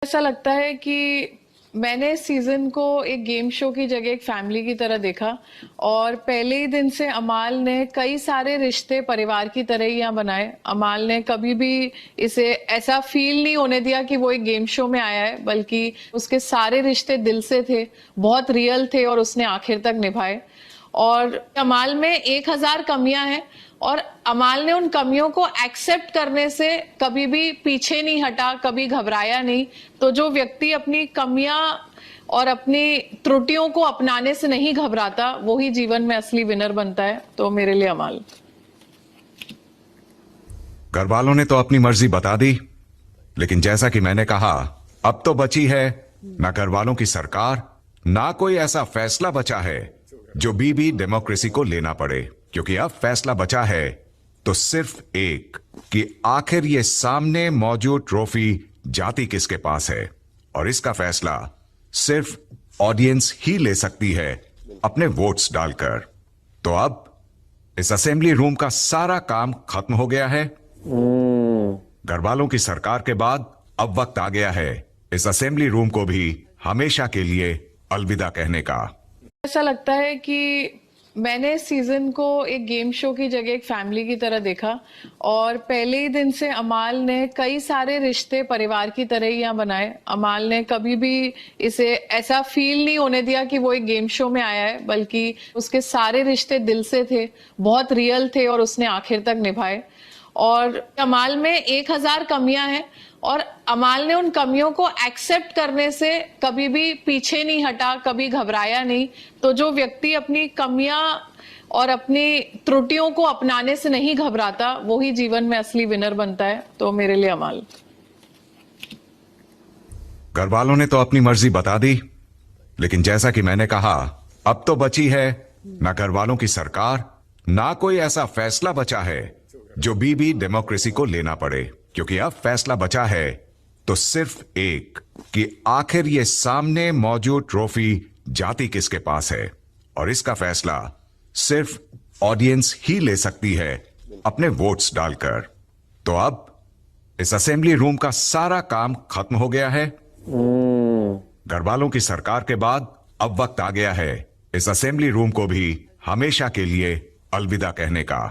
ऐसा लगता है कि मैंने इस सीजन को एक गेम शो की जगह एक फैमिली की तरह देखा और पहले ही दिन से अमाल ने कई सारे रिश्ते परिवार की तरह ही यहाँ बनाए। अमाल ने कभी भी इसे ऐसा फील नहीं होने दिया कि वो एक गेम शो में आया है, बल्कि उसके सारे रिश्ते दिल से थे, बहुत रियल थे और उसने आखिर तक निभाए। और अमाल में 1000 कमियां हैं और अमाल ने उन कमियों को एक्सेप्ट करने से कभी भी पीछे नहीं हटा, कभी घबराया नहीं। तो जो व्यक्ति अपनी कमियां और अपनी त्रुटियों को अपनाने से नहीं घबराता, वो ही जीवन में असली विनर बनता है। तो मेरे लिए अमाल। घर वालों ने तो अपनी मर्जी बता दी, लेकिन जैसा कि मैंने कहा, अब तो बची है ना घर वालों की सरकार, ना कोई ऐसा फैसला बचा है जो बीबी डेमोक्रेसी को लेना पड़े। क्योंकि अब फैसला बचा है तो सिर्फ एक कि आखिर ये सामने मौजूद ट्रॉफी जाती किसके पास है, और इसका फैसला सिर्फ ऑडियंस ही ले सकती है अपने वोट्स डालकर। तो अब इस असेंबली रूम का सारा काम खत्म हो गया है। घर वालों की सरकार के बाद अब वक्त आ गया है इस असेंबली रूम को भी हमेशा के लिए अलविदा कहने का। ऐसा लगता है कि मैंने इस सीजन को एक गेम शो की जगह एक फैमिली की तरह देखा और पहले ही दिन से अमाल ने कई सारे रिश्ते परिवार की तरह ही यहाँ बनाए। अमाल ने कभी भी इसे ऐसा फील नहीं होने दिया कि वो एक गेम शो में आया है, बल्कि उसके सारे रिश्ते दिल से थे, बहुत रियल थे और उसने आखिर तक निभाए। और अमाल में 1000 कमियां हैं और अमाल ने उन कमियों को एक्सेप्ट करने से कभी भी पीछे नहीं हटा, कभी घबराया नहीं। तो जो व्यक्ति अपनी कमियां और अपनी त्रुटियों को अपनाने से नहीं घबराता, वो ही जीवन में असली विनर बनता है। तो मेरे लिए अमाल। घर वालों ने तो अपनी मर्जी बता दी, लेकिन जैसा कि मैंने कहा, अब तो बची है ना घर वालों की सरकार, ना कोई ऐसा फैसला बचा है जो बीबी डेमोक्रेसी को लेना पड़े। क्योंकि अब फैसला बचा है तो सिर्फ एक कि आखिर ये सामने मौजूद ट्रॉफी जाती किसके पास है, और इसका फैसला सिर्फ ऑडियंस ही ले सकती है अपने वोट्स डालकर। तो अब इस असेंबली रूम का सारा काम खत्म हो गया है। घर वालों की सरकार के बाद अब वक्त आ गया है इस असेंबली रूम को भी हमेशा के लिए अलविदा कहने का।